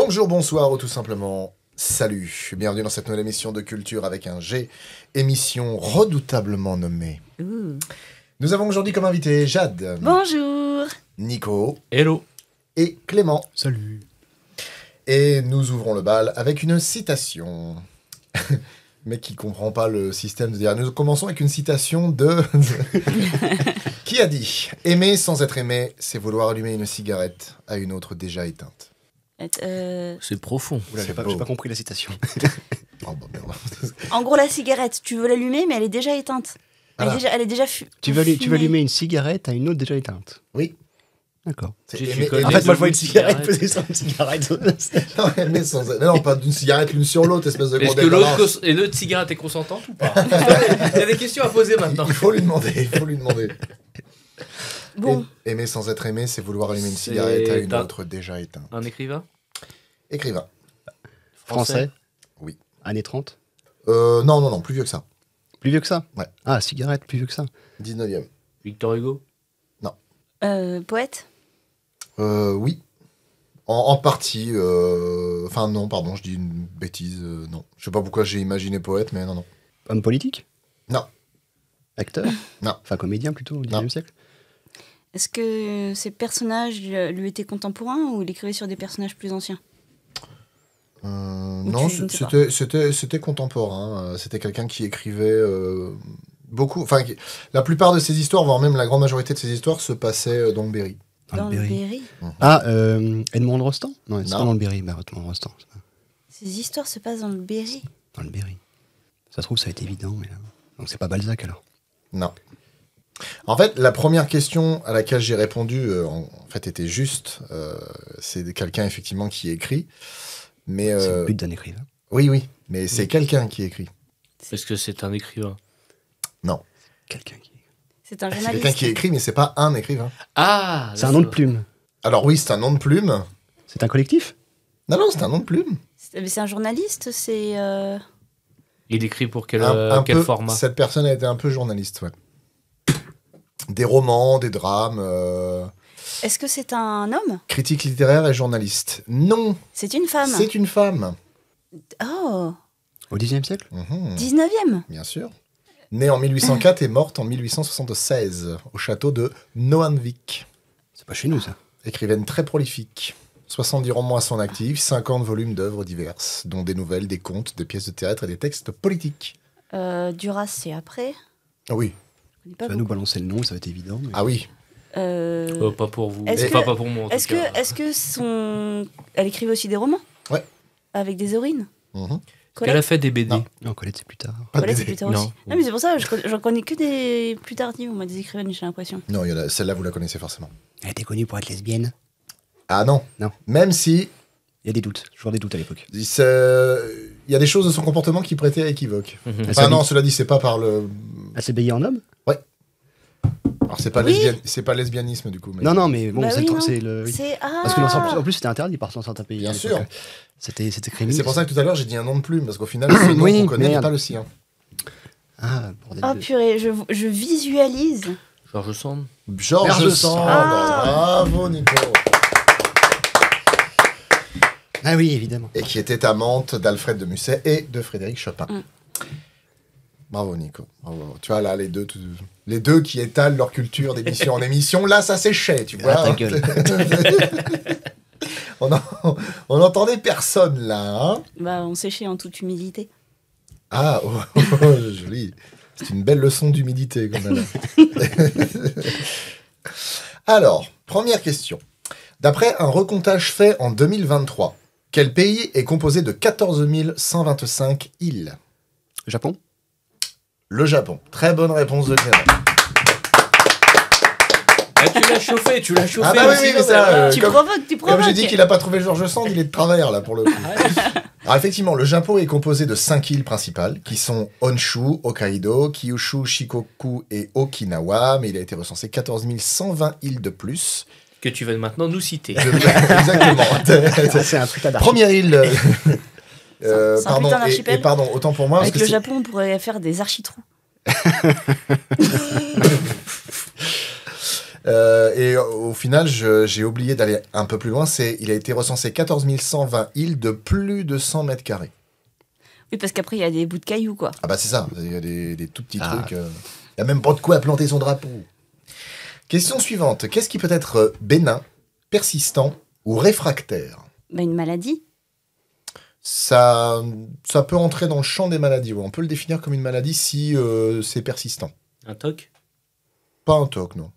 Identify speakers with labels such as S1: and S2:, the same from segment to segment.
S1: Bonjour, bonsoir ou tout simplement salut. Bienvenue dans cette nouvelle émission de culture avec un G, émission redoutablement nommée. Nous avons aujourd'hui comme invité Jade.
S2: Bonjour.
S1: Nico.
S3: Hello.
S1: Et Clément.
S3: Salut.
S1: Et nous ouvrons le bal avec une citation. Mec qui comprend pas le système de dire. Nous commençons avec une citation de... Qui a dit « Aimer sans être aimé, c'est vouloir allumer une cigarette à une autre déjà éteinte. »
S3: C'est profond.
S1: J'ai
S4: J'ai pas compris la citation.
S1: Oh, bah, merde.
S2: En gros, la cigarette, tu veux l'allumer, mais elle est déjà éteinte.
S1: Voilà.
S2: Elle est déjà
S4: Tu veux allumer une cigarette à une autre déjà éteinte.
S1: Oui.
S4: D'accord.
S1: C'est
S3: Tu
S1: aimer-
S3: connais
S4: En fait, moi, je vois
S3: les
S4: une cigarette
S3: cigarettes.
S4: peser sur une cigarette.
S1: Non, aimer sans... Non, pas d'une cigarette l'une sur l'autre, espèce de
S3: Est-ce
S1: gros
S3: que
S1: dégueulasse.
S3: l'autre cigarette est consentante ou pas? Il y a des questions à poser maintenant.
S1: Il faut lui demander.
S2: Bon,
S1: Aimer sans être aimé, c'est vouloir allumer une
S3: C'est
S1: cigarette à une
S3: un-
S1: autre déjà éteinte.
S3: Un écrivain?
S1: Écrivain.
S4: Français.
S1: Oui.
S4: Années 30.
S1: Non, plus vieux que ça.
S4: Plus vieux que ça.
S1: Ouais.
S4: Ah, cigarette, plus vieux que ça.
S1: 19e.
S3: Victor Hugo?
S2: poète.
S1: Oui. En partie. Enfin, non, pardon, je dis une bêtise. Non. Je sais pas pourquoi j'ai imaginé poète, mais non.
S4: Homme politique.
S1: Non.
S4: Acteur.
S1: Non.
S4: Enfin, comédien plutôt, au
S1: Non.
S4: 19e siècle.
S2: Est-ce que ces personnages lui étaient contemporains ou il écrivait sur des personnages plus anciens?
S1: Non,
S2: je ne sais pas.
S1: c'était contemporain. C'était quelqu'un qui écrivait beaucoup. Enfin, la plupart de ses histoires, voire même la grande majorité de ses histoires, se passaient dans le Berry.
S2: Dans le Berry.
S4: Ah, Edmond Rostand. Non, c'est
S1: Non.
S4: pas dans le Berry. Bah, Edmond Rostand. c'est pas
S2: Ces histoires se passent dans le Berry.
S4: dans le Berry. Ça se trouve, ça a été évident, mais là... Donc c'est pas Balzac alors.
S1: Non. En fait, la première question à laquelle j'ai répondu, en fait, était juste. C'est quelqu'un, effectivement, qui écrit. Mais,
S4: C'est le but d'un écrivain.
S1: oui, mais c'est quelqu'un qui écrit.
S3: Est-ce que c'est un écrivain?
S4: Quelqu'un qui...
S2: C'est un
S1: C'est
S2: journaliste.
S1: quelqu'un qui écrit, mais c'est pas un écrivain.
S3: Ah!
S4: C'est un nom de plume.
S1: Alors oui, c'est un nom de plume.
S4: C'est un collectif.
S1: Non, c'est un nom de plume.
S2: C'est un journaliste, c'est...
S3: Il écrit pour quel,
S1: Un
S3: quel
S1: peu,
S3: format?
S1: Cette personne a été un peu journaliste, ouais. Des romans, des drames,
S2: Est-ce que c'est un homme?
S1: critique littéraire et journaliste. Non,
S2: C'est une femme?
S1: c'est une femme.
S2: Oh,
S4: Au 19e siècle.
S2: 19e.
S1: Bien sûr. Née en 1804 et morte en 1876 au château de Noanvik.
S4: C'est pas chez nous, ça.
S1: Écrivaine très prolifique. 70 romans à son actif, 50 volumes d'œuvres diverses, dont des nouvelles, des contes, des pièces de théâtre et des textes politiques.
S2: Duras, c'est après.
S1: Ah oui,
S2: Je connais
S4: Tu
S2: pas
S4: vas nous
S2: beaucoup.
S4: balancer le nom, ça va être évident. Mais...
S1: ah oui.
S3: Pas pour vous.
S2: Est-ce
S3: Enfin,
S2: que-
S3: pas pour moi. En
S2: Est-ce
S3: tout cas.
S2: que elle écrivait aussi des romans?
S1: Ouais.
S2: Avec des héroïnes?
S1: Mhm.
S3: Est-ce qu'elle a fait des BD?
S1: Non.
S4: Non, Colette, c'est plus tard.
S1: Pas de
S2: Colette, c'est
S1: BD.
S2: plus tard
S3: Non.
S2: aussi. Non, mais c'est pour ça, j'en connais que des plus tardives, moi, des écrivaines, j'ai l'impression.
S1: Non, il y en a- celle-là, vous la connaissez forcément.
S4: Elle était connue pour être lesbienne.
S1: Ah non.
S4: Non.
S1: Même si
S4: Il y a des doutes. Toujours des doutes à l'époque.
S1: il y a des choses de son comportement qui prêtaient à équivoque.
S3: Mhm.
S4: Elle
S1: Enfin
S4: s'habille-
S1: non, cela dit, c'est pas par le...
S4: Elle s'habillait en homme.
S1: Alors c'est pas,
S2: Oui.
S1: c'est pas lesbianisme du coup. Mais...
S4: Non, mais bon,
S2: Bah
S4: c'est
S2: oui,
S4: le-
S2: non.
S4: c'est le. Oui.
S2: C'est... Ah
S4: Parce que en plus, c'était interdit par certains pays.
S1: Bien
S4: à
S1: sûr.
S4: l'époque. C'était criminel.
S1: C'est pour ça que tout à l'heure j'ai dit un nom de plume, parce qu'au final, ce nom
S4: Oui,
S1: qu'on connaît n'est
S4: merde.
S1: pas le sien.
S4: Ah, bordel.
S2: Oh
S4: de-
S2: purée, je visualise.
S3: Georges Sand?
S1: Georges Sand.
S2: Ah.
S1: Bravo Nico.
S4: Ah oui, évidemment.
S1: Et qui était amante d'Alfred de Musset et de Frédéric Chopin.
S2: Mm.
S1: Bravo Nico. Bravo. Tu vois là, les deux qui étalent leur culture d'émission en émission, là ça séchait, tu vois.
S4: Ah, ta gueule.
S1: on n'entendait personne là. Hein.
S2: Bah, on séchait en toute humilité.
S1: Ah, joli. C'est une belle leçon d'humilité qu'on a là. Alors, première question. D'après un recomptage fait en 2023, quel pays est composé de 14 125 îles?
S4: Japon.
S1: Le Japon. Très bonne réponse de Clément.
S3: Ah, tu l'as chauffé.
S1: Ah bah oui,
S3: sinon,
S1: mais ça,
S3: voilà.
S2: Tu
S1: comme-
S2: provoques, tu
S1: Comme
S2: provoques.
S1: j'ai dit qu'il n'a pas trouvé Georges Sand, il est de travers là pour le coup. Alors effectivement, le Japon est composé de 5 îles principales qui sont Honshu, Hokkaido, Kyushu, Shikoku et Okinawa, mais il a été recensé 14 120 îles de plus.
S3: Que tu vas maintenant nous citer.
S1: Exactement.
S4: Ah, c'est un truc à d'archi.
S1: Première île.
S2: C'est un
S1: Pardon,
S2: putain
S1: et
S2: d'archipel.
S1: pardon, autant pour moi.
S2: Avec
S1: parce
S2: le
S1: que
S2: Japon, on pourrait faire des architrous.
S1: Et au final, j'ai oublié d'aller un peu plus loin. Il a été recensé 14 120 îles de plus de 100 mètres carrés.
S2: Oui, parce qu'après, il y a des bouts de cailloux, quoi.
S1: Ah bah c'est ça, il y a des tout petits trucs. Il n'y a même pas de quoi planter son drapeau. Question suivante. Qu'est-ce qui peut être bénin, persistant ou réfractaire?
S2: Bah, une maladie.
S1: Ça peut entrer dans le champ des maladies. Ouais. On peut le définir comme une maladie si c'est persistant.
S3: Un toc?
S1: Pas un TOC, non.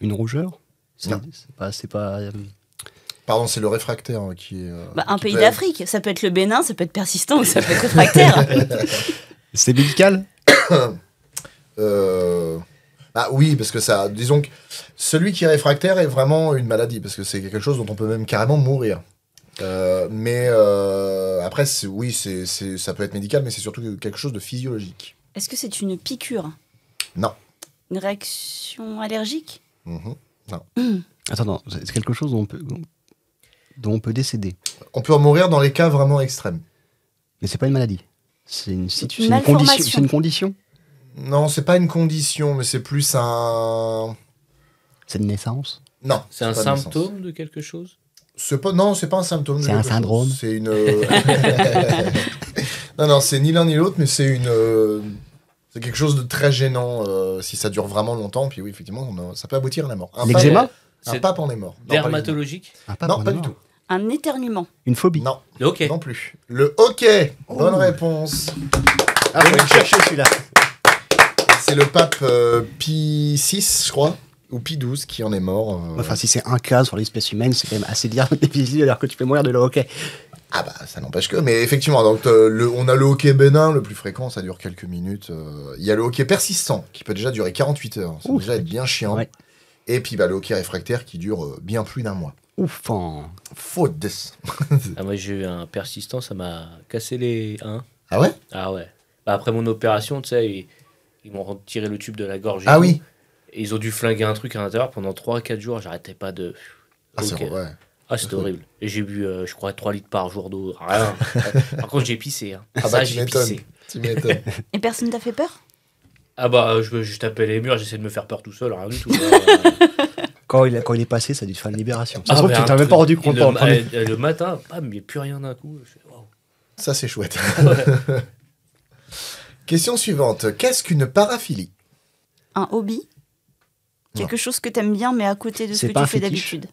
S4: Une rougeur?
S1: Non.
S4: C'est pas.
S1: Pardon, c'est le réfractaire qui est...
S2: Bah, un
S1: qui
S2: pays
S1: peut-
S2: d'Afrique. Ça peut être le Bénin, ça peut être persistant ou ça peut être réfractaire.
S4: C'est médical?
S1: Ah oui, parce que ça... Disons que celui qui est réfractaire est vraiment une maladie, parce que c'est quelque chose dont on peut même carrément mourir. Mais après, oui, ça peut être médical, mais c'est surtout quelque chose de physiologique.
S2: Est-ce que c'est une piqûre?
S1: Non.
S2: Une réaction allergique?
S1: Mhm.
S4: Attends, non, c'est quelque chose dont on peut décéder.
S1: On peut en mourir dans les cas vraiment extrêmes.
S4: Mais c'est pas une maladie. C'est une condition.
S2: Malformation.
S4: C'est une condition.
S1: Non, c'est pas une condition, mais c'est plus un...
S4: C'est une naissance.
S1: Non.
S3: C'est un
S1: pas une naissance.
S3: symptôme de quelque chose?
S1: Non, c'est pas un symptôme. de
S4: C'est un
S1: quelque chose.
S4: syndrome.
S1: C'est une... non, c'est ni l'un ni l'autre, mais c'est une... C'est quelque chose de très gênant si ça dure vraiment longtemps. Puis oui, effectivement, ça peut aboutir à la mort.
S4: L'eczéma?
S1: Un
S3: C'est
S1: pape en est mort. Non,
S3: dermatologique?
S1: Non, pas du tout.
S2: Un éternuement?
S4: Une phobie.
S1: Non,
S3: Le hockey?
S1: non plus. Le hockey. Bonne réponse.
S4: Ah, faut le chercher celui-là.
S1: C'est le pape Pie VI, je crois, ou Pie XII qui en est mort.
S4: Enfin, si c'est un cas sur l'espèce humaine, c'est quand même assez difficile alors que tu peux mourir de le hockey.
S1: Ah bah, ça n'empêche que. Mais effectivement, donc, on a le hockey bénin, le plus fréquent, ça dure quelques minutes. Il y a le hockey persistant, qui peut déjà durer 48 heures. Ça peut
S4: Ouh,
S1: déjà être bien chiant.
S4: ouais.
S1: Et puis bah, le hockey réfractaire qui dure bien plus d'un mois.
S4: Ouf. Hein.
S1: Faute de...
S3: Ah, moi j'ai eu un persistant, ça m'a cassé les 1.
S1: Ah ouais?
S3: Ah ouais. Bah, après mon opération, tu sais, ils m'ont retiré le tube de la gorge. Et
S1: Ah
S3: tout.
S1: oui.
S3: Et ils ont dû flinguer un truc à l'intérieur pendant 3-4 jours. J'arrêtais pas de.
S1: Ah, c'est
S3: Ok.
S1: ouais.
S3: Ah, c'était horrible. Et j'ai bu, je crois, 3 litres par jour d'eau. Rien. Par contre, j'ai pissé. Hein.
S1: Ah
S3: Ça,
S1: bah, tu
S3: j'ai
S1: m'étonnes.
S3: pissé.
S1: Tu m'étonnes.
S2: Et personne t'a fait peur?
S3: Ah bah, je tapais les murs, j'essayais de me faire peur tout seul, rien du tout.
S4: Quand il est passé, ça a dû te faire une libération. Ça
S3: Ah,
S4: se trouve,
S3: mais
S4: tu
S3: un
S4: t'as même
S3: truc-
S4: pas rendu compte. pendant le premier.
S3: le matin, bam, il n'y a plus rien d'un coup. Je fais, waouh.
S1: Ça, c'est chouette. Question suivante. Qu'est-ce qu'une paraphilie?
S2: Un hobby? Quelque chose que t'aimes bien, mais à côté de ce
S4: C'est
S2: que
S4: pas
S2: tu
S4: un
S2: fais
S4: fétiche?
S2: d'habitude.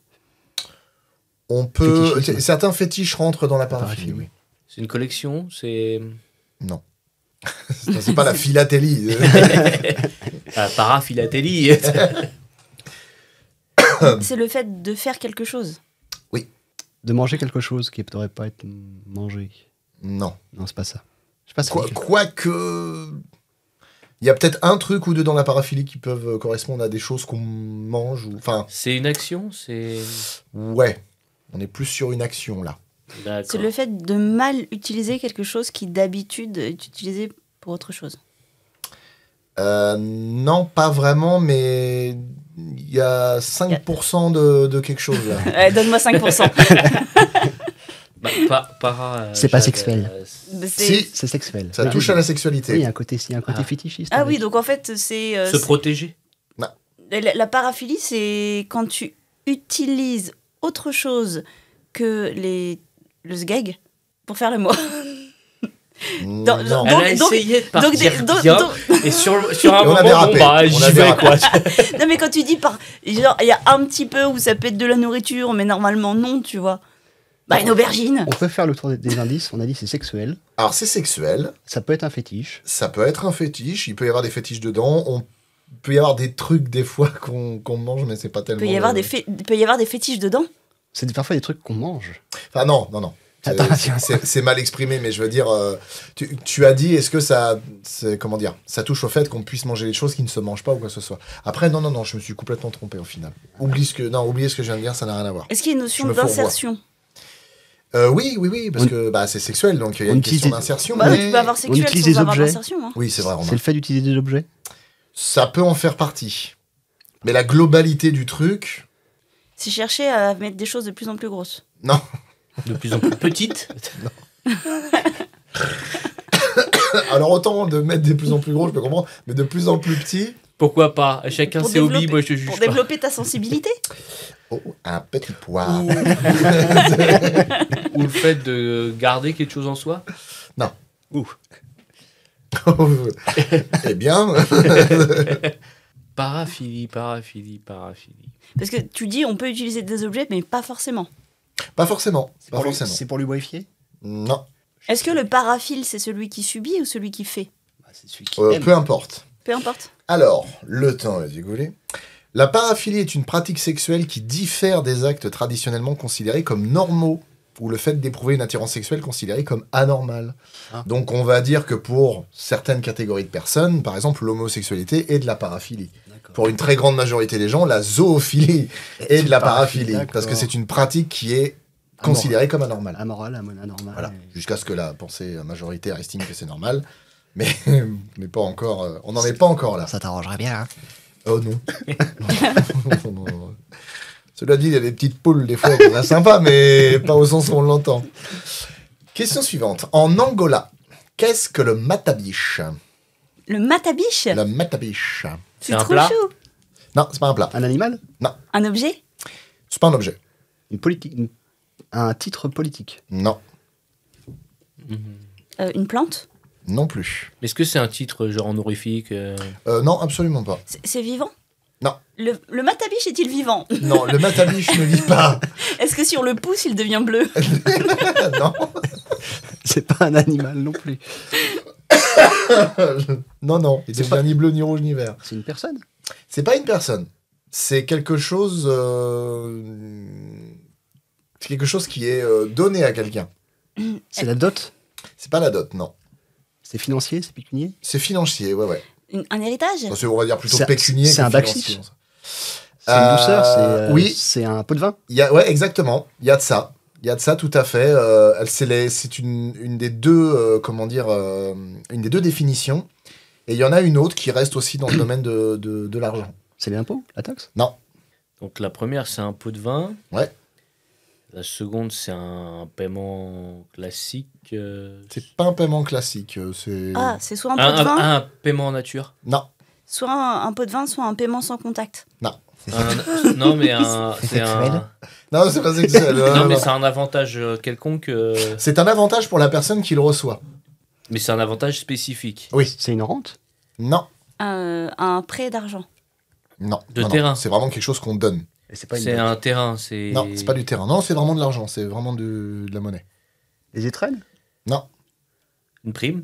S1: On peut...
S4: Fétichisme.
S1: Certains fétiches rentrent dans la paraphilie,
S4: Paraphilie.
S1: oui.
S3: C'est une collection, c'est.
S1: Non. C'est pas la philatélie.
S3: Paraphilatélie.
S2: C'est le fait de faire quelque chose.
S4: De manger quelque chose qui ne devrait pas être mangé.
S1: Non.
S4: Non, c'est pas ça. Je sais pas ça.
S1: Quoique... Il y a peut-être un truc ou deux dans la paraphilie qui peuvent correspondre à des choses qu'on mange. Enfin,
S3: C'est une action, c'est.
S1: ouais. On est plus sur une action, là.
S3: D'accord.
S2: C'est le fait de mal utiliser quelque chose qui d'habitude est utilisé pour autre chose.
S1: Non, pas vraiment, mais il y a 5% de quelque chose, là.
S2: Donne-moi 5%.
S4: C'est pas sexuel.
S1: Si,
S4: C'est sexuel.
S1: ça
S4: Oui,
S1: touche à la sexualité.
S4: Oui, il y a un côté
S3: Ah.
S4: fétichiste.
S2: Ah oui,
S4: avec.
S2: donc en fait, c'est...
S3: Se protéger.
S2: La paraphilie, c'est quand tu utilises autre chose que le sgag pour faire l'amour.
S1: Non.
S2: Dans-
S1: Non.
S3: Elle a
S2: donc-
S3: essayé de
S2: donc
S3: partir
S2: des-
S3: bien,
S2: donc-
S3: et sur un
S1: Et on
S3: moment,
S1: a dérapé.
S3: bon, bah,
S1: On
S3: j'y
S1: a
S3: vais,
S1: dérapé.
S3: quoi.
S2: Non, mais quand tu dis par... Genre, il y a un petit peu où ça peut être de la nourriture, mais normalement non, tu vois. Bah, une aubergine.
S4: On peut faire le tour des indices. On a dit c'est sexuel.
S1: Alors, c'est sexuel.
S4: Ça peut être un fétiche.
S1: Ça peut être un fétiche. Il peut y avoir des fétiches dedans. On peut y avoir des trucs, des fois, qu'on mange, mais c'est pas
S2: Il
S1: tellement...
S2: peut y avoir des fétiches dedans.
S4: C'est parfois des trucs qu'on mange.
S1: Enfin, non.
S4: Attends,
S1: C'est mal exprimé, mais je veux dire, tu as dit, est-ce que ça, comment dire, ça touche au fait qu'on puisse manger des choses qui ne se mangent pas ou quoi que ce soit. Après, non, je me suis complètement trompé au final. Oubliez ce que je viens de dire, ça n'a rien à voir.
S2: Est-ce qu'il y a une notion
S1: Je me fourvoie.
S2: d'insertion?
S1: Oui, parce que bah, c'est sexuel, donc il y a
S4: On
S1: une
S4: utilise
S1: question
S4: des-
S1: d'insertion.
S2: Bah,
S1: mais...
S2: tu peux avoir sexuel
S4: utilise
S2: sans
S4: des
S2: avoir
S4: objets.
S2: d'insertion. Hein.
S1: Oui, c'est vrai,
S4: C'est
S1: Romain.
S4: le fait d'utiliser des objets.
S1: Ça peut en faire partie. Mais la globalité du truc,
S2: C'est chercher à mettre des choses de plus en plus grosses.
S1: non.
S3: De plus en plus petite.
S1: Alors autant de mettre de plus en plus gros, je peux comprendre, mais de plus en plus petit,
S3: Pourquoi pas? Chacun
S2: Pour
S3: ses hobbies,
S2: développer-
S3: moi je te juge
S2: Pour
S3: pas.
S2: développer ta sensibilité.
S1: Oh, un petit pois.
S3: Ou le fait de garder quelque chose en soi.
S1: Eh bien,
S3: Paraphilie.
S2: Parce que tu dis on peut utiliser des objets, mais pas forcément.
S1: pas forcément. Pas forcément.
S4: C'est pour lubrifier.
S1: Non,
S2: Est-ce que le paraphile, c'est celui qui subit ou celui qui fait?
S4: Bah, c'est celui qui aime.
S1: peu importe.
S2: Peu importe.
S1: Alors, le temps a écoulé. La paraphilie est une pratique sexuelle qui diffère des actes traditionnellement considérés comme normaux, ou le fait d'éprouver une attirance sexuelle considérée comme anormale.
S4: Ah.
S1: Donc on va dire que pour certaines catégories de personnes, par exemple l'homosexualité est de la paraphilie.
S4: D'accord.
S1: Pour une très grande majorité des gens, la zoophilie est de la paraphilie,
S4: d'accord.
S1: parce que c'est une pratique qui est considérée comme anormale.
S4: Amoral, anormal.
S1: Voilà, jusqu'à ce que la pensée majoritaire estime que c'est normal, mais, mais pas encore, on n'en est pas encore là.
S4: Ça t'arrangerait bien, hein.
S1: Oh non. Non, non, non. Cela dit, il y a des petites poules, des fois, c'est sympa, mais pas au sens où on l'entend. Question suivante. En Angola, qu'est-ce que le matabiche?
S2: Le matabiche.
S1: Le matabiche.
S2: C'est
S3: un
S2: trop
S3: plat
S2: chou.
S1: Non, c'est pas un plat.
S4: Un animal?
S2: Un objet.
S1: C'est pas un objet.
S4: Une politique. Un titre politique.
S1: Non,
S2: Une plante.
S1: non plus.
S3: Est-ce que c'est un titre genre honorifique
S1: Non, absolument pas.
S2: C'est vivant.
S1: Non.
S2: Le matabiche est-il vivant?
S1: Non, le matabiche ne vit pas.
S2: Est-ce que si on le pousse, il devient bleu?
S1: Non,
S4: C'est pas un animal non plus.
S1: non, non. Il
S4: C'est
S1: n'est
S4: pas-
S1: ni bleu, ni rouge, ni vert.
S4: C'est une personne.
S1: C'est pas une personne. C'est quelque chose. C'est quelque chose qui est donné à quelqu'un.
S4: C'est la dot.
S1: C'est pas la dot, non.
S4: C'est financier, c'est pécunier.
S1: C'est financier, ouais, ouais.
S2: Un héritage?
S1: Enfin, on va dire plutôt
S4: C'est-
S1: pécunier.
S4: c'est
S1: que
S4: un
S1: financier.
S4: backseat. C'est une douceur. C'est
S1: oui.
S4: C'est un pot de vin.
S1: Ouais, exactement. Il y a de ça. Il y a de ça, tout à fait. C'est une des deux, comment dire, une des deux définitions. Et il y en a une autre qui reste aussi dans le domaine de l'argent.
S4: C'est l'impôt, la taxe.
S3: Donc la première, c'est un pot de vin.
S1: Ouais.
S3: La seconde, c'est un paiement classique.
S1: C'est pas un paiement classique. C'est
S2: Ah, c'est soit un pot de vin,
S3: un paiement en nature.
S1: non,
S2: soit un pot de vin, soit un paiement sans contact.
S3: Non, mais c'est un.
S1: non, c'est pas sexuel.
S3: Non, mais c'est un avantage quelconque.
S1: C'est un avantage pour la personne qui le reçoit.
S3: Mais c'est un avantage spécifique.
S1: Oui.
S4: C'est une rente.
S1: Non,
S2: Un prêt d'argent.
S1: non.
S3: De
S1: non, non.
S3: terrain.
S1: C'est vraiment quelque chose qu'on donne.
S4: Et c'est pas une
S3: C'est
S4: dot.
S3: un terrain. C'est.
S1: Non, c'est pas du terrain. Non, c'est vraiment de l'argent. C'est vraiment de la monnaie.
S4: Les étrennes.
S1: Non,
S3: Une prime.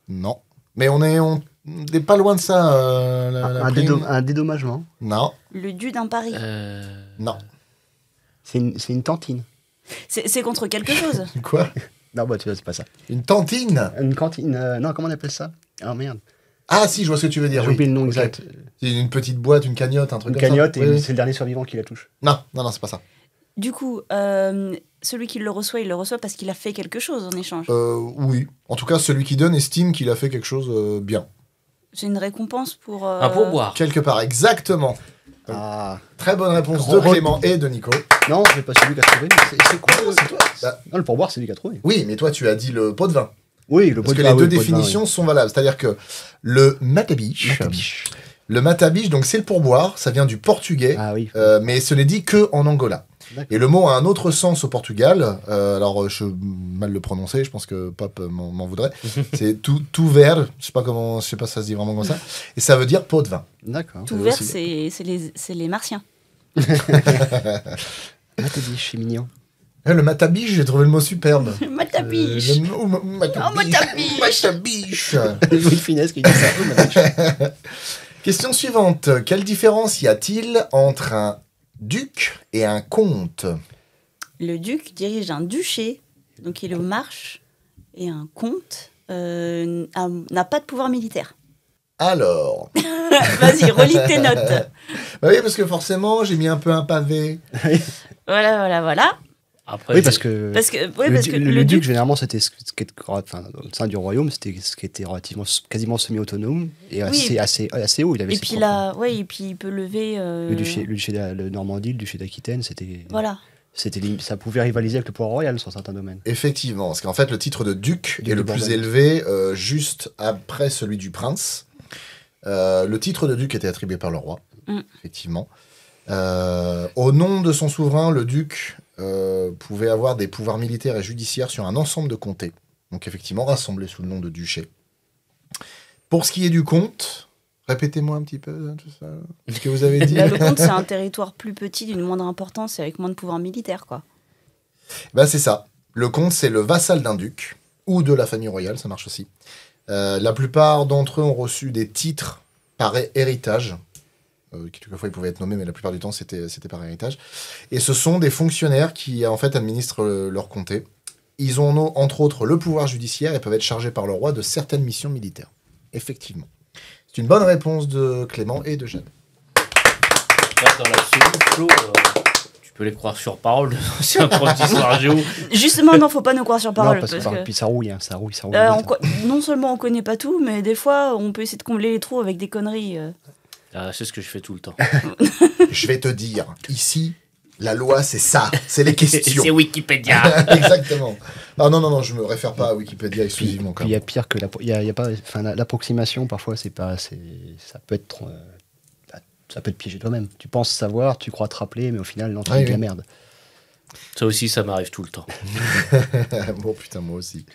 S1: non. Mais on n'est pas loin de ça. La prime.
S4: Un dédommagement.
S1: Non,
S2: Le dû d'un pari.
S1: non.
S4: C'est une tantine.
S2: C'est contre quelque chose.
S1: Quoi?
S4: Non, bah tu vois, c'est pas ça.
S1: Une tantine?
S4: Une cantine. Non, comment on appelle ça? Ah merde.
S1: Ah si, je vois ce que tu veux dire.
S4: J'ai
S1: oui.
S4: oublié le nom
S1: Ok.
S4: exact.
S1: C'est une petite boîte, une cagnotte, un truc
S4: Une
S1: comme
S4: cagnotte
S1: ça.
S4: et
S1: Oui, oui.
S4: c'est le dernier survivant qui la touche.
S1: Non, non, non, c'est pas ça.
S2: Du coup, celui qui le reçoit, il le reçoit parce qu'il a fait quelque chose en échange.
S1: Oui. En tout cas, celui qui donne estime qu'il a fait quelque chose bien.
S2: C'est une récompense pour...
S3: Un pourboire.
S1: Quelque part, exactement.
S4: Ah.
S1: Très bonne réponse
S4: Grand
S1: de
S4: rôle.
S1: Clément et de Nico.
S4: Non, c'est pas celui qui a trouvé.
S1: C'est quoi? C'est toi? Bah,
S4: Non, le pourboire, c'est lui qui a trouvé.
S1: oui, mais toi, tu as dit le pot de vin.
S4: Oui, le
S1: Parce
S4: pot
S1: que
S4: de
S1: les
S4: vin,
S1: deux
S4: oui, le pot de vin,
S1: définitions sont valables. C'est-à-dire que le matabiche, le matabiche, donc c'est le pourboire, ça vient du portugais,
S4: Ah oui.
S1: mais ce n'est dit que en Angola.
S4: D'accord.
S1: Et le mot a un autre sens au Portugal. Alors, je mal le prononcer, je pense que Pape m'en voudrait. C'est tout vert, je sais pas si ça se dit vraiment comme ça. Et ça veut dire pot de vin.
S4: D'accord.
S2: Tout vert, c'est les martiens.
S4: Matabiche, c'est mignon.
S1: Le matabiche, j'ai trouvé le mot superbe.
S2: Matabiche.
S1: Le mot
S2: matabiche.
S1: Matabiche.
S4: Louis de Funès qui dit ça. Oh, Matabiche.
S1: Question suivante. Quelle différence y a-t-il entre un duc et un comte?
S2: Le duc dirige un duché, donc il est aux marches, et un comte n'a pas de pouvoir militaire.
S1: Alors,
S2: Vas-y, relis tes notes.
S1: bah oui, parce que forcément, j'ai mis un peu un pavé.
S2: Voilà.
S3: Après,
S4: Oui, parce que.
S2: Parce que,
S4: le duc, généralement, c'était au sein du royaume, c'était ce qui était relativement, quasiment semi-autonome et
S2: Oui.
S4: assez haut. Il avait
S2: Et
S4: ses
S2: puis
S4: propres-
S2: là, ouais, et puis il peut lever.
S4: le duché de Normandie, le duché d'Aquitaine,
S2: Voilà.
S4: ça pouvait rivaliser avec le pouvoir royal sur certains domaines.
S1: Effectivement, parce qu'en fait, le titre de duc
S4: Duc
S1: est
S4: de
S1: le plus
S4: Bourgogne.
S1: élevé juste après celui du prince. Le titre de duc était attribué par le roi,
S2: Mm.
S1: effectivement. Au nom de son souverain, le duc pouvait avoir des pouvoirs militaires et judiciaires sur un ensemble de comtés. Donc effectivement, rassemblés sous le nom de duché. Pour ce qui est du comte, répétez-moi un petit peu tout ça, ce que vous avez dit.
S2: Là, le comte, c'est un territoire plus petit, d'une moindre importance et avec moins de pouvoir militaire, quoi.
S1: Ben, c'est ça. Le comte, c'est le vassal d'un duc, ou de la famille royale, ça marche aussi. La plupart d'entre eux ont reçu des titres par héritage. Quelquefois, ils pouvaient être nommés, mais la plupart du temps, c'était par héritage. Et ce sont des fonctionnaires qui, en fait, administrent leur comté. Ils ont, entre autres, le pouvoir judiciaire et peuvent être chargés par le roi de certaines missions militaires. Effectivement. C'est une bonne réponse de Clément et de Jeanne.
S3: Là, dans la seconde, Flo, tu peux les croire sur parole, c'est un prof d'histoire géo.
S2: Justement, non, faut pas nous croire sur parole.
S4: Non, parce que puis ça rouille, hein, ça rouille.
S2: Non seulement on connaît pas tout, mais des fois, on peut essayer de combler les trous avec des conneries.
S3: Ah, c'est ce que je fais tout le temps.
S1: Je vais te dire, ici, la loi, c'est ça. C'est les questions.
S3: C'est Wikipédia.
S1: Exactement. Ah non, je me réfère pas à Wikipédia exclusivement.
S4: Puis il y a pire que il y a pas, enfin, l'approximation parfois ça peut être ça peut te piéger toi-même. Tu penses savoir, tu crois te rappeler, mais au final non, tu dis de la merde.
S3: Ça aussi, ça m'arrive tout le temps.
S1: Bon putain, moi aussi.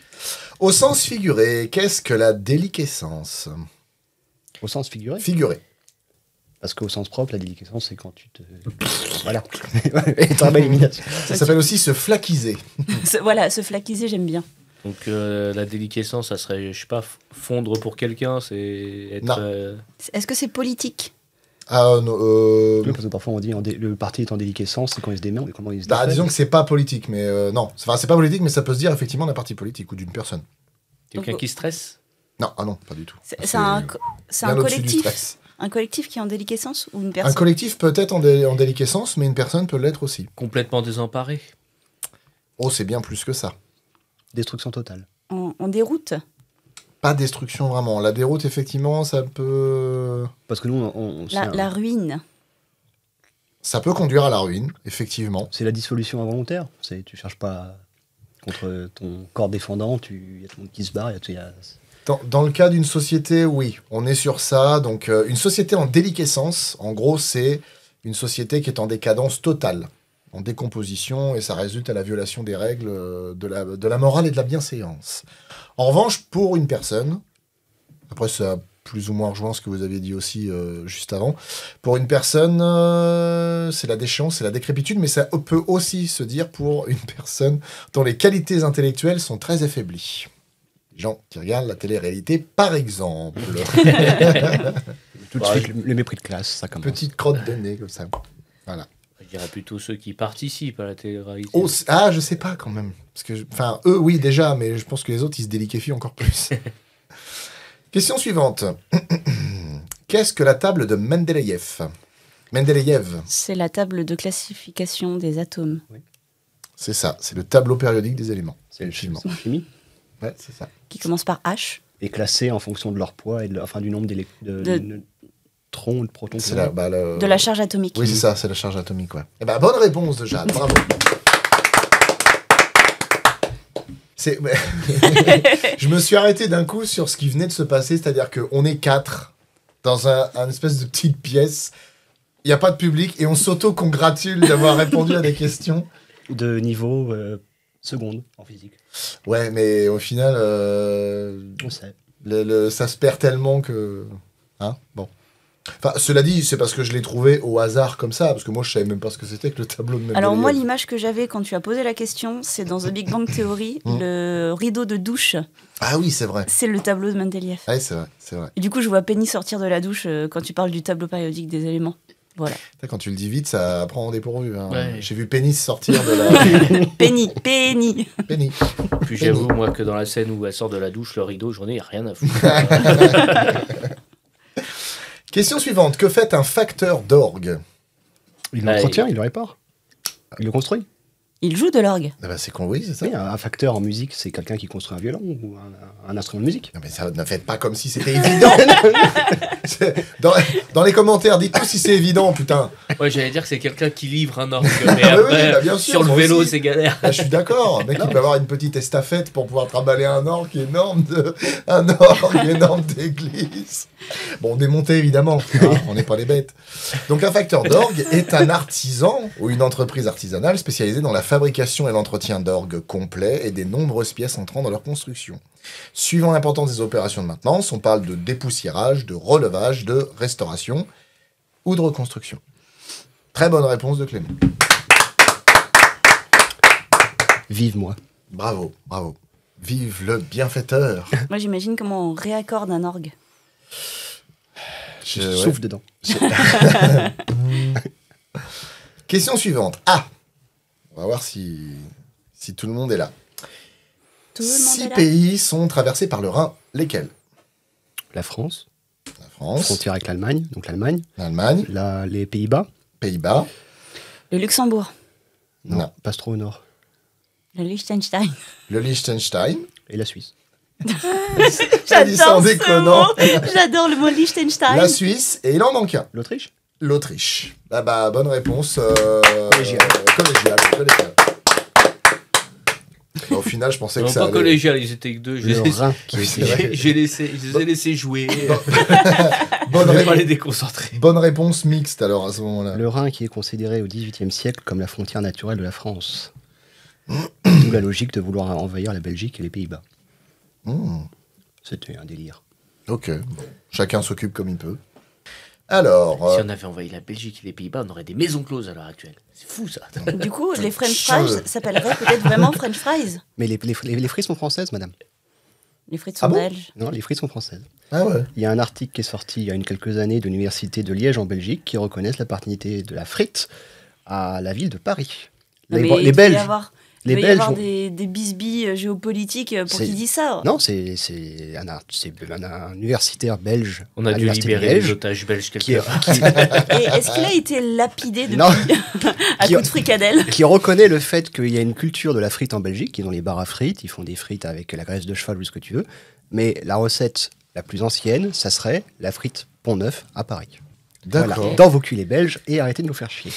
S1: Au sens figuré, qu'est-ce que la déliquescence?
S4: Au sens figuré.
S1: Figuré.
S4: Parce qu'au sens propre, la déliquescence, c'est quand tu te... Voilà. Et t'en as élimination.
S1: Ça s'appelle aussi se flaquiser.
S2: Voilà, se flaquiser, j'aime bien.
S3: Donc la déliquescence, ça serait, je sais pas, fondre pour quelqu'un, c'est être...
S1: Non.
S2: Est-ce que c'est politique?
S1: Ah non.
S4: Oui, parce que parfois on dit le parti est en déliquescence, c'est quand il se démerde, comment il se
S1: Bah,
S4: défait.
S1: disons que c'est pas politique, mais non. Enfin, c'est pas politique, mais ça peut se dire effectivement d'un parti politique ou d'une personne.
S3: Quelqu'un qui stresse?
S1: Non, ah non, pas du tout.
S2: C'est un
S1: bien au-dessus du
S2: collectif?
S1: stress.
S2: Un collectif qui est en déliquescence ou une
S1: Un
S2: personne?
S1: collectif peut être en déliquescence, mais une personne peut l'être aussi.
S3: Complètement désemparé?
S1: Oh, c'est bien plus que ça.
S4: Destruction totale.
S2: En déroute?
S1: Pas destruction vraiment. La déroute, effectivement, ça peut...
S4: Parce que nous,
S2: La ruine?
S1: Ça peut conduire à la ruine, effectivement.
S4: c'est la dissolution involontaire. Tu cherches pas contre ton corps défendant, il y a tout le monde qui se barre,
S1: Dans le cas d'une société, oui, on est sur ça. Donc, une société en déliquescence, en gros, c'est une société qui est en décadence totale, en décomposition, et ça résulte à la violation des règles de la morale et de la bienséance. En revanche, pour une personne, après ça a plus ou moins rejoint ce que vous aviez dit aussi juste avant, pour une personne, c'est la déchéance, c'est la décrépitude, mais ça peut aussi se dire pour une personne dont les qualités intellectuelles sont très affaiblies. Gens qui regardent la télé-réalité, par exemple.
S4: Tout de suite, le mépris de classe, ça commence.
S1: Petite crotte de nez, comme ça. Voilà.
S3: Je dirais plutôt ceux qui participent à la télé-réalité.
S1: Oh, je sais pas quand même. Parce que, enfin, eux, oui, déjà, mais je pense que les autres, ils se déliquéfient encore plus. Question suivante. Qu'est-ce que la table de Mendeleïev? Mendeleïev,
S2: C'est la table de classification des atomes.
S1: c'est ça. C'est le tableau périodique des éléments.
S4: C'est le
S1: Effectivement.
S4: chimie.
S1: Ouais, c'est ça.
S2: Qui commence par H.
S4: Et classé en fonction de leur poids et du nombre de neutrons ou de protons.
S1: C'est
S4: qu'ils ont.
S2: De la charge atomique.
S1: Oui, c'est ça, c'est la charge atomique, ouais. Eh ben, bonne réponse de Jade, bravo. Je me suis arrêté d'un coup sur ce qui venait de se passer, c'est-à-dire qu'on est 4 dans un espèce de petite pièce, il n'y a pas de public, et on s'auto-congratule d'avoir répondu à des questions.
S4: De niveau seconde en physique.
S1: Ouais, mais au final,
S4: On sait.
S1: ça se perd tellement que... Hein, bon. Enfin, cela dit, c'est parce que je l'ai trouvé au hasard comme ça, parce que moi je savais même pas ce que c'était que le tableau de Mendeleïev.
S2: Alors moi, l'image que j'avais quand tu as posé la question, c'est dans The Big Bang Theory, le rideau de douche,
S1: Ah oui, c'est vrai.
S2: c'est le tableau de Mendeleïev.
S1: Ouais, c'est vrai, c'est vrai.
S2: Et du coup, je vois Penny sortir de la douche quand tu parles du tableau périodique des éléments. Voilà.
S1: Quand tu le dis vite, ça prend en dépourvu. Hein.
S3: Ouais.
S1: J'ai vu Pénis sortir de la...
S2: Penny.
S1: Penny.
S3: Puis j'avoue, moi, que dans la scène où elle sort de la douche, le rideau, j'en ai rien à foutre.
S1: Question suivante. Que fait un facteur d'orgue?
S4: Il
S3: Ouais,
S4: l'entretient, il le répare. Il le construit.
S2: Il joue de l'orgue.
S1: Ah bah, c'est con, oui, c'est ça.
S4: Oui, un facteur en musique, c'est quelqu'un qui construit un violon ou un instrument de musique.
S1: Non, mais ça ne faites pas comme si c'était évident. Dans les commentaires, dites-nous si c'est évident, putain.
S3: Ouais, j'allais dire que c'est quelqu'un qui livre un orgue, mais
S1: Ah, oui,
S3: après,
S1: oui, bah, bien sûr,
S3: sur le
S1: moi
S3: vélo,
S1: aussi.
S3: c'est galère.
S1: Ah, je suis d'accord. Le mec, il peut avoir une petite estafette pour pouvoir trimballer un orgue énorme d'église. Bon, démonté évidemment, hein, on n'est pas les bêtes. Donc un facteur d'orgue est un artisan ou une entreprise artisanale spécialisée dans la fabrication et l'entretien d'orgues complets et des nombreuses pièces entrant dans leur construction. Suivant l'importance des opérations de maintenance, on parle de dépoussiérage, de relevage, de restauration ou de reconstruction. Très bonne réponse de Clément.
S4: Vive moi.
S1: Bravo, bravo. Vive le bienfaiteur.
S2: Moi, j'imagine comment on réaccorde un orgue.
S4: Je
S1: Ouais.
S4: souffle dedans.
S1: Question suivante. Ah, on va voir si tout le monde est là.
S2: Tout le monde
S1: 6
S2: est là.
S1: pays sont traversés par le Rhin. Lesquels?
S4: La France,
S1: La France,
S4: frontière avec l'Allemagne, donc l'Allemagne.
S1: l'Allemagne,
S4: Les Pays-Bas.
S1: Pays-Bas.
S2: Le Luxembourg.
S1: Non.
S4: Passe trop au nord.
S2: Le Liechtenstein.
S1: Le Liechtenstein.
S4: Et la Suisse.
S1: Ça dit sans déconnant.
S2: J'adore le mot Liechtenstein.
S1: La Suisse. Et il en manque un.
S4: L'Autriche.
S1: L'Autriche. Ah bah, bonne réponse.
S4: Collégiale.
S1: Collégiale. Bah, au final, je pensais que
S3: Non,
S1: ça
S3: pas
S1: allait...
S3: collégial, ils étaient que deux. Je
S4: Le
S3: les ai-
S4: Rhin qui est
S1: c'est vrai.
S3: je les ai laissés jouer.
S1: Bonne,
S3: Je vais pas
S1: ré-
S3: les déconcentrer.
S1: bonne réponse mixte, alors, à ce moment-là.
S4: Le Rhin qui est considéré au XVIIIe siècle comme la frontière naturelle de la France. D'où la logique de vouloir envahir la Belgique et les Pays-Bas.
S1: Mmh.
S4: C'était un délire.
S1: Ok, bon. Chacun s'occupe comme il peut. Alors,
S3: Si on avait envahi la Belgique et les Pays-Bas, on aurait des maisons closes à l'heure actuelle. C'est fou ça.
S2: Du coup, les French
S1: Cheveux.
S2: fries s'appelleraient peut-être vraiment French fries.
S4: Mais les frites sont françaises, madame.
S2: Les frites
S1: Ah
S2: sont
S1: bon
S2: belges.
S4: Non, les frites sont françaises.
S1: ah ouais.
S4: Il y a un article qui est sorti il y a quelques années de l'université de Liège en Belgique qui reconnaissent la paternité de la frite à la ville de Paris.
S2: Non,
S4: Les,
S2: mais
S4: les
S2: il doit y
S4: Belges.
S2: avoir,
S4: Les
S2: il doit y
S4: Belges
S2: avoir
S4: ont-
S2: des bisbilles géopolitiques pour
S4: C'est-
S2: qu'ils disent ça.
S4: Non, c'est un universitaire belge.
S3: On a
S4: à
S3: dû
S4: l'université de
S3: libérer les
S4: Liège
S3: otages belges
S4: qui,
S3: quelque part.
S2: Et est-ce qu'il a été lapidé depuis
S4: Non.
S2: à
S4: Qui-
S2: coups de fricadelle?
S4: qui reconnaît le fait qu'il y a une culture de la frite en Belgique. Ils ont les bars à frites, ils font des frites avec la graisse de cheval ou ce que tu veux. Mais la recette la plus ancienne, ça serait la frite Pont-Neuf à Paris.
S1: D'accord.
S4: Voilà. Dans vos culés belges et arrêtez de nous faire chier.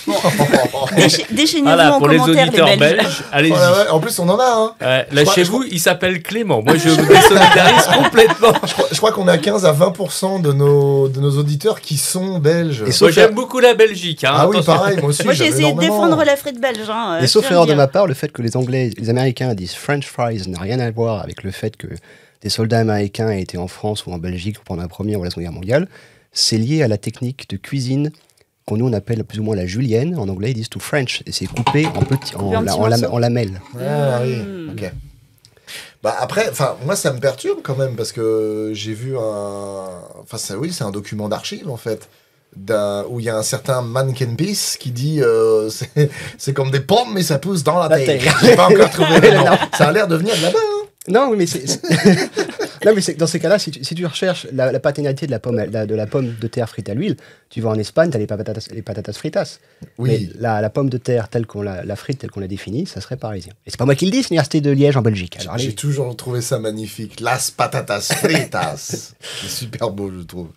S2: Déchaînez-vous
S3: Voilà,
S2: en
S3: pour les
S2: commentaire, les
S3: auditeurs
S2: Belges.
S3: belges, allez-y.
S1: Oh là ouais, en plus, on en a, hein.
S3: Là,
S1: Je crois-
S3: chez
S1: je
S3: vous, il s'appelle Clément. Moi, je me désolidarise complètement.
S1: Je crois qu'on a 15 à 20% de nos auditeurs qui sont belges.
S4: Et sauf-
S3: Moi, j'aime beaucoup la Belgique. Hein,
S1: Ah oui,
S3: attention.
S1: pareil, moi aussi.
S2: Moi, j'ai
S1: j'aime
S2: essayé de
S1: énormément.
S2: défendre la frite belge. Hein,
S4: Et sauf
S2: je tiens à
S4: erreur de
S2: le
S4: ma
S2: dire.
S4: part, le fait que les Américains disent French fries n'a rien à voir avec le fait que des soldats américains aient été en France ou en Belgique pendant la Première ou la Seconde Guerre mondiale. C'est lié à la technique de cuisine qu'on nous on appelle plus ou moins la julienne. En anglais, ils disent to French. Et c'est coupé en petits,
S2: Coupé en petits morceaux.
S4: en lamelles.
S1: Ah oui,
S2: Mm.
S1: ok. Bah après, enfin, moi ça me perturbe quand même parce que j'ai vu un. Enfin, oui, c'est un document d'archives en fait. Où il y a un certain Mankenpeace qui dit c'est comme des pommes mais ça pousse dans la terre.
S4: terre.
S1: J'ai pas encore trouvé le nom. Ça a l'air de venir de là-bas. Hein.
S4: Non, mais non, mais dans ces cas-là, si tu recherches la paternité de la pomme de terre frite à l'huile, tu vas en Espagne, tu as les patatas fritas.
S1: Oui.
S4: Mais la pomme de terre telle qu'on la frite, telle qu'on l'a définie, ça serait parisien. Et c'est pas moi qui le dis, c'est l'université de Liège en Belgique. Alors,
S1: J'ai
S4: allez.
S1: toujours trouvé ça magnifique. Las patatas fritas. C'est super beau, je trouve.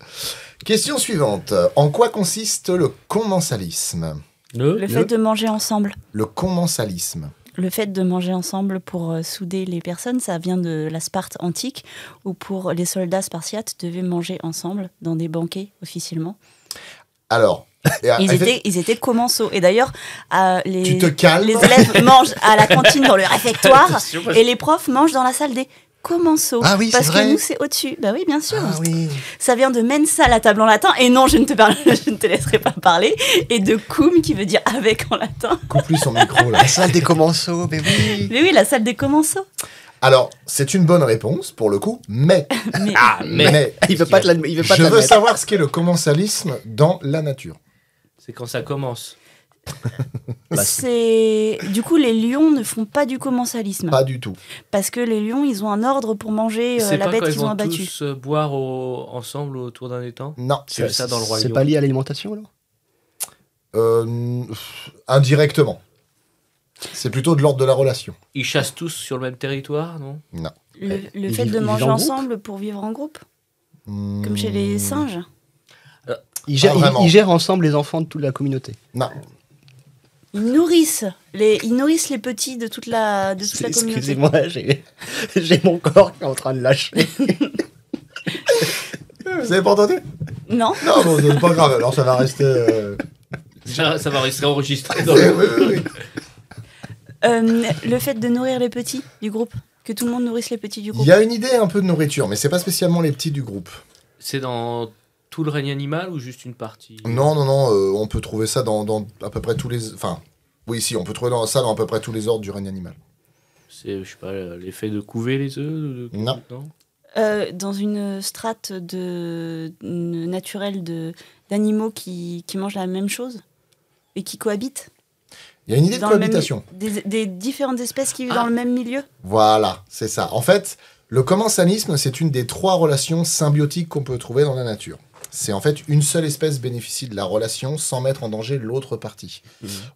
S1: Question suivante. En quoi consiste le commensalisme?
S2: Le fait de manger ensemble.
S1: Le commensalisme.
S2: Le fait de manger ensemble pour souder les personnes, ça vient de la Sparte antique, où pour les soldats spartiates devaient manger ensemble dans des banquets officiellement.
S1: Alors,
S2: Ils étaient commensaux. Et d'ailleurs,
S1: tu te calmes.
S2: les élèves mangent à la cantine dans le réfectoire
S3: Attention, parce-
S2: et les profs mangent dans la salle des commensaux.
S1: Ah oui, c'est
S2: parce
S1: vrai.
S2: que nous, c'est au-dessus. Bah oui, bien sûr.
S1: Ah oui.
S2: Ça vient de mensa, la table en latin. Et non, je ne te laisserai pas parler. Et de cum, qui veut dire avec en latin.
S1: Coupe-lui son micro là.
S4: La salle des commensaux, mais oui.
S2: Mais oui, la salle des commensaux.
S1: Alors, c'est une bonne réponse pour le coup, mais
S2: Mais
S1: mais
S4: Il veut pas te la
S1: je veux
S4: mettre.
S1: savoir ce qu'est le commensalisme dans la nature.
S3: C'est quand ça commence.
S2: c'est... Du coup, les lions ne font pas du commensalisme.
S1: Pas du tout.
S2: Parce que les lions, ils ont un ordre pour manger
S3: C'est
S2: la
S3: pas
S2: bête
S3: quand ils
S2: qu'ils ont
S3: vont
S2: abattue.
S3: tous boire ensemble autour d'un étang.
S1: Non.
S3: C'est vu ça dans le Roi
S4: C'est
S3: Lion.
S4: pas lié à l'alimentation, alors
S1: Indirectement. C'est plutôt de l'ordre de la relation.
S3: Ils chassent tous sur le même territoire, non?
S1: Non.
S2: Le
S4: Ils
S2: fait
S4: vivent-
S2: de
S4: ils
S2: manger
S4: vivent en groupe
S2: ensemble pour vivre en groupe, comme chez les singes.
S4: Ils gèrent,
S1: vraiment.
S4: ils gèrent ensemble les enfants de toute la communauté.
S1: Non.
S2: Ils nourrissent les petits de toute la communauté.
S4: Excusez-moi, j'ai mon corps qui est en train de lâcher.
S1: Vous avez pas entendu?
S2: Non.
S1: Non, bon, c'est pas grave. Alors ça va rester.
S3: Ça va rester enregistré.
S1: Oui, oui, oui.
S2: Le fait de nourrir les petits du groupe, que tout le monde nourrisse les petits du
S1: Il
S2: groupe.
S1: y a une idée un peu de nourriture, mais c'est pas spécialement les petits du groupe.
S3: C'est dans tout le règne animal ou juste une partie?
S1: Non, on peut trouver ça dans à peu près tous les. Enfin, oui, si, on peut trouver ça dans à peu près tous les ordres du règne animal.
S3: C'est, je sais pas, l'effet de couver les œufs
S1: Non.
S2: Dans une strate naturelle d'animaux qui mangent la même chose et qui cohabitent.
S1: Il y a une idée de
S2: Dans le même-
S1: cohabitation.
S2: des différentes espèces qui vivent dans le même milieu.
S1: Voilà, c'est ça. En fait, le commensalisme, c'est une des 3 relations symbiotiques qu'on peut trouver dans la nature. C'est en fait une seule espèce bénéficie de la relation sans mettre en danger l'autre partie.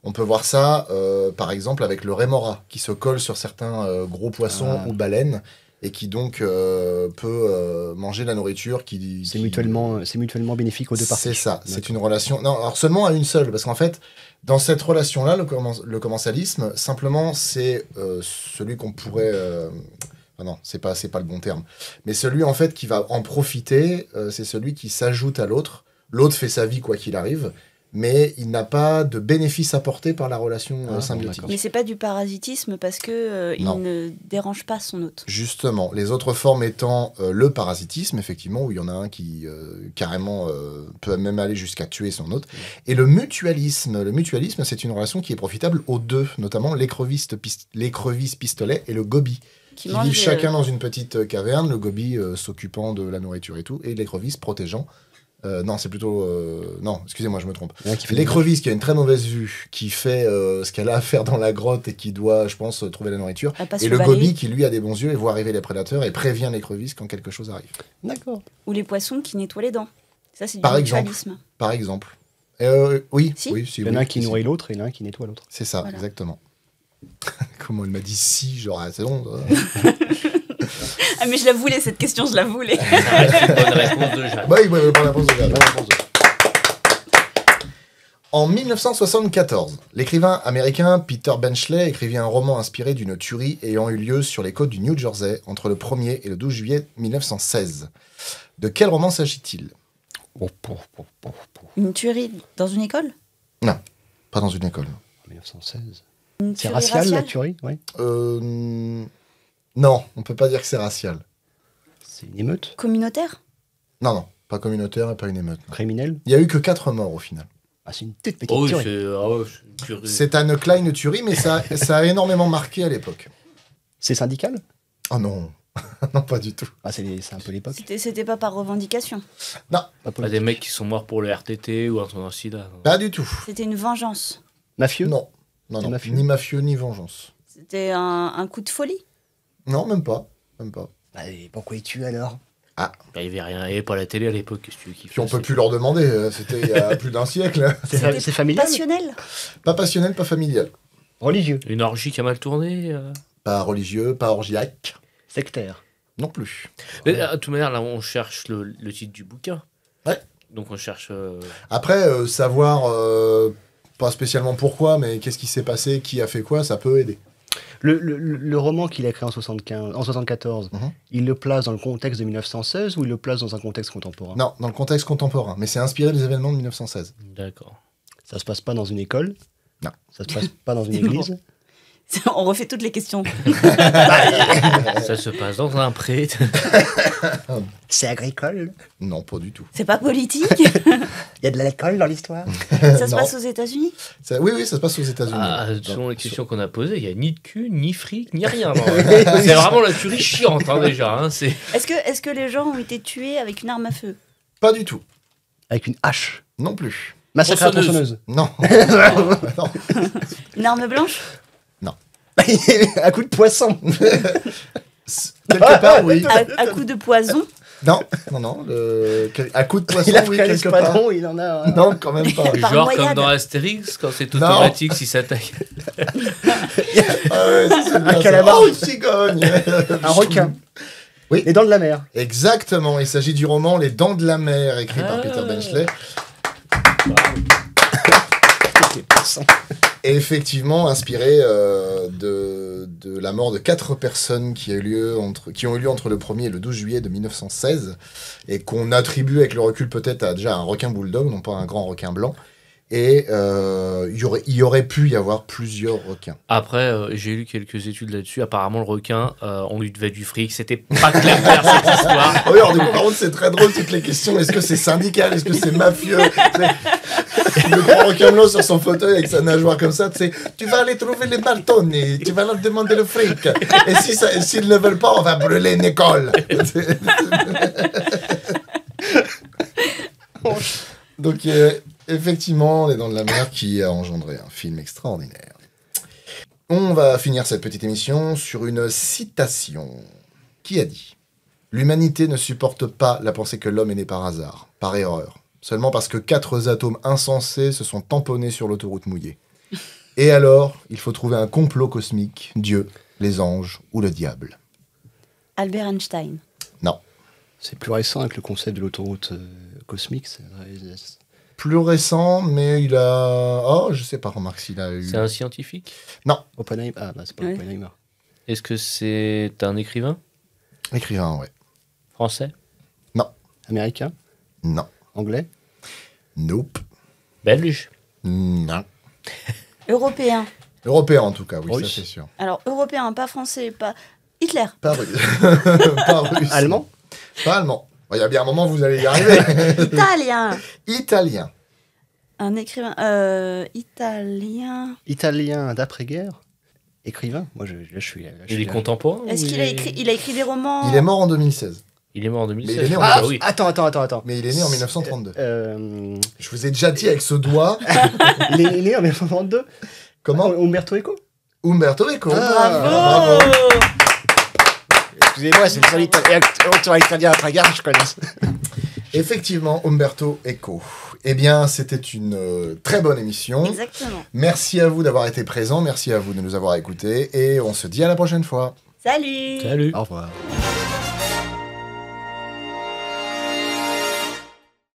S1: On peut voir ça, par exemple, avec le rémora, qui se colle sur certains gros poissons ou baleines, et qui donc peut manger la nourriture
S4: C'est mutuellement bénéfique aux deux parties.
S1: C'est ça, c'est
S4: D'accord.
S1: une relation... Non, alors seulement à une seule, parce qu'en fait, dans cette relation-là, le commensalisme, simplement, c'est celui qu'on pourrait... non, c'est pas le bon terme. Mais celui, en fait, qui va en profiter, c'est celui qui s'ajoute à l'autre. L'autre fait sa vie, quoi qu'il arrive, mais il n'a pas de bénéfice apporté par la relation symbiotique.
S2: Mais c'est pas du parasitisme parce que il
S1: Non.
S2: ne dérange pas son hôte.
S1: Justement, les autres formes étant le parasitisme, effectivement, où il y en a un qui carrément peut même aller jusqu'à tuer son hôte, et le mutualisme. Le mutualisme, c'est une relation qui est profitable aux deux, notamment l'écrevisse pistolet et le gobi, qui
S2: mange,
S1: vivent chacun dans une petite caverne, le gobi s'occupant de la nourriture et tout, et l'écrevisse protégeant. Non, c'est plutôt... non, excusez-moi, je me trompe.
S4: Il y en a qui fait
S1: L'écrevisse qui a une très mauvaise vue, qui fait ce qu'elle a à faire dans la grotte et qui doit, je pense, trouver la nourriture.
S2: à pas se
S1: Et le
S2: balayer.
S1: gobi qui, lui, a des bons yeux et voit arriver les prédateurs et prévient l'écrevisse quand quelque chose arrive.
S4: D'accord.
S2: Ou les poissons qui nettoient les dents. Ça, c'est du
S1: Par exemple.
S2: mutualisme.
S1: Par exemple. Oui,
S2: Si.
S1: oui, si,
S4: Il y en a
S1: oui,
S4: un qui
S1: si.
S4: nourrit l'autre et il y en a un qui nettoie l'autre.
S1: C'est ça,
S2: Voilà.
S1: exactement. Comment elle m'a dit si, genre, c'est bon.
S2: Ah, mais je la voulais, cette question, je la voulais.
S3: Ça reste une bonne réponse de Jacques.
S1: Bah oui, bonne réponse de Jade, bonne réponse de Jade. En 1974, l'écrivain américain Peter Benchley écrivit un roman inspiré d'une tuerie ayant eu lieu sur les côtes du New Jersey entre le 1er et le 12 juillet 1916. De quel roman s'agit-il?
S2: Une tuerie dans une école?
S1: Pas dans une école.
S4: 1916.
S2: Une
S4: C'est
S2: tuerie
S4: racial, la tuerie? Oui.
S1: Non, on peut pas dire que c'est racial.
S4: C'est une émeute?
S2: Communautaire?
S1: Non, pas communautaire et pas une émeute. non.
S4: Criminelle?
S1: Il y a eu que 4 morts au final.
S4: Ah, c'est une toute petite
S3: Oh, oui,
S4: tuerie.
S3: c'est une tuerie.
S1: C'est Anne Klein tuerie, mais ça a énormément marqué à l'époque.
S4: C'est syndical?
S1: Oh non, non pas du tout.
S4: Ah, c'est un peu l'époque.
S2: C'était pas par revendication.
S4: Pas
S3: Pas
S4: politique.
S3: des mecs qui sont morts pour le RTT ou un sida. non.
S1: Pas du tout.
S2: C'était une vengeance.
S4: Mafieux?
S1: Non,
S4: C'est mafieux.
S1: ni mafieux ni vengeance.
S2: C'était un coup de folie.
S1: Non, même pas. Même pas.
S4: Bah, et pourquoi ils tuent alors?
S3: Bah, il n'y avait rien, il n'y avait pas la télé à l'époque. Qu'est-ce que tu veux qu'ils
S1: Puis on
S3: fassent
S1: peut plus leur demander, c'était il y a plus d'un siècle.
S4: C'est familial?
S2: Passionnel.
S1: Pas passionnel, pas familial.
S4: Religieux?
S3: Une orgie qui a mal tourné.
S1: Pas religieux, pas orgiaque.
S4: Sectaire?
S1: Non plus.
S3: Mais, de toute manière, là, on cherche le titre du bouquin.
S1: Ouais.
S3: Donc on cherche.
S1: Après, savoir pas spécialement pourquoi, mais qu'est-ce qui s'est passé, qui a fait quoi, ça peut aider.
S4: Le roman qu'il a écrit en 74,
S1: Mhm.
S4: il le place dans le contexte de 1916 ou il le place dans un contexte contemporain?
S1: Non, dans le contexte contemporain, mais c'est inspiré des événements de 1916.
S3: D'accord.
S4: Ça se passe pas dans une école?
S1: Non.
S4: Ça se passe pas dans une
S2: C'est bon.
S4: église?
S2: On refait toutes les questions.
S3: Ça se passe dans un pré.
S4: C'est agricole?
S1: Non, pas du tout.
S2: C'est pas politique.
S4: Il y a de l'alcool dans l'histoire?
S2: Ça se
S1: Non.
S2: passe aux États-Unis.
S1: Oui, ça se passe aux États-Unis.
S3: Ah, selon
S1: Dans-
S3: les questions qu'on a posées, il n'y a ni de cul, ni fric, ni rien. non. C'est vraiment la tuerie chiante déjà. Hein, c'est...
S2: Est-ce que les gens ont été tués avec une arme à feu?
S1: Pas du tout.
S4: Avec une hache?
S1: Non plus.
S4: Massacre à la
S3: Tronçonneuse.
S4: tronçonneuse?
S1: Non.
S2: Une arme blanche?
S4: Un coup de poisson?
S1: Quelque part, oui.
S2: À coup de poison?
S1: Non, non. À coup de poisson,
S4: Il a
S1: oui,
S4: pris un
S1: quelque part.
S4: espadon, il en a.
S1: Non, quand même pas.
S2: Par
S3: Genre
S2: noyade.
S3: comme dans Astérix, quand c'est
S1: Non.
S3: automatique si ça taille.
S1: Ah ouais, ça, c'est bien, ça.
S4: calamar.
S1: Oh, une cigogne.
S4: Un requin.
S1: Oui.
S4: Les dents de la mer.
S1: Exactement, il s'agit du roman Les Dents de la Mer, écrit par Peter Benchley. Et effectivement, inspiré de la mort de 4 personnes qui ont eu lieu entre le 1er et le 12 juillet de 1916, et qu'on attribue avec le recul peut-être à déjà un requin bulldog, non pas un grand requin blanc. Et il y aurait pu y avoir plusieurs requins.
S3: Après, j'ai lu quelques études là-dessus. Apparemment, le requin, on lui devait du fric. C'était pas clair cette histoire.
S1: Oh, alors, du coup, par contre, c'est très drôle toutes les questions. Est-ce que c'est syndical? Est-ce que c'est mafieux? Le grand requin blanc sur son fauteuil avec sa nageoire comme ça, tu vas aller trouver les Baltoni, tu vas leur demander le fric. Et s'ils ne veulent pas, on va brûler une école. Donc, effectivement, Les Dents de la Mer qui a engendré un film extraordinaire. On va finir cette petite émission sur une citation. Qui a dit ? L'humanité ne supporte pas la pensée que l'homme est né par hasard, par erreur, seulement parce que 4 atomes insensés se sont tamponnés sur l'autoroute mouillée. Et alors, il faut trouver un complot cosmique, Dieu, les anges ou le diable.
S2: Albert Einstein.
S1: Non.
S4: C'est plus récent avec le concept de l'autoroute cosmique.
S1: Plus récent, mais il a... Oh, je sais pas, remarque s'il a eu...
S3: C'est un scientifique?
S4: Oppenheimer. Ah, bah, c'est pas
S2: Ouais.
S4: Oppenheimer.
S3: Est-ce que c'est un écrivain?
S1: Écrivain, ouais.
S3: Français?
S4: Américain.
S1: Non.
S4: Anglais.
S1: Nope.
S3: Belge?
S1: Non.
S2: Européen.
S1: Européen, en tout cas, oui,
S4: Oui.
S1: ça c'est sûr.
S2: Alors, européen, pas français, pas... Hitler.
S1: Pas russe. Pas russe.
S4: Allemand.
S1: Pas allemand. Il y a bien un moment où vous allez y arriver.
S2: Italien.
S1: Italien.
S2: Un écrivain italien.
S4: Italien d'après-guerre. Écrivain. Moi, je suis.
S3: Il est contemporain?
S2: Est-ce
S3: ou
S2: qu'il a écrit des romans?
S1: Il est mort en 2016.
S3: Il est mort en
S1: Mais il
S3: 2016.
S1: est né en
S4: Ah,
S3: oui.
S4: attends.
S1: Mais il est né en 1932.
S4: Euh,
S1: Je vous ai déjà dit avec ce doigt.
S4: il est né en 1932.
S1: Comment
S4: Umberto Eco.
S1: Umberto Eco.
S4: Ah,
S1: Bravo.
S4: Excusez-moi, c'est le seul auteur italien après-guerre que je connaisse.
S1: Effectivement, Umberto Eco. Eh bien, c'était une très bonne émission.
S2: Exactement.
S1: Merci à vous d'avoir été présents. Merci à vous de nous avoir écoutés. Et on se dit à la prochaine fois.
S2: Salut.
S3: Salut.
S4: Au revoir.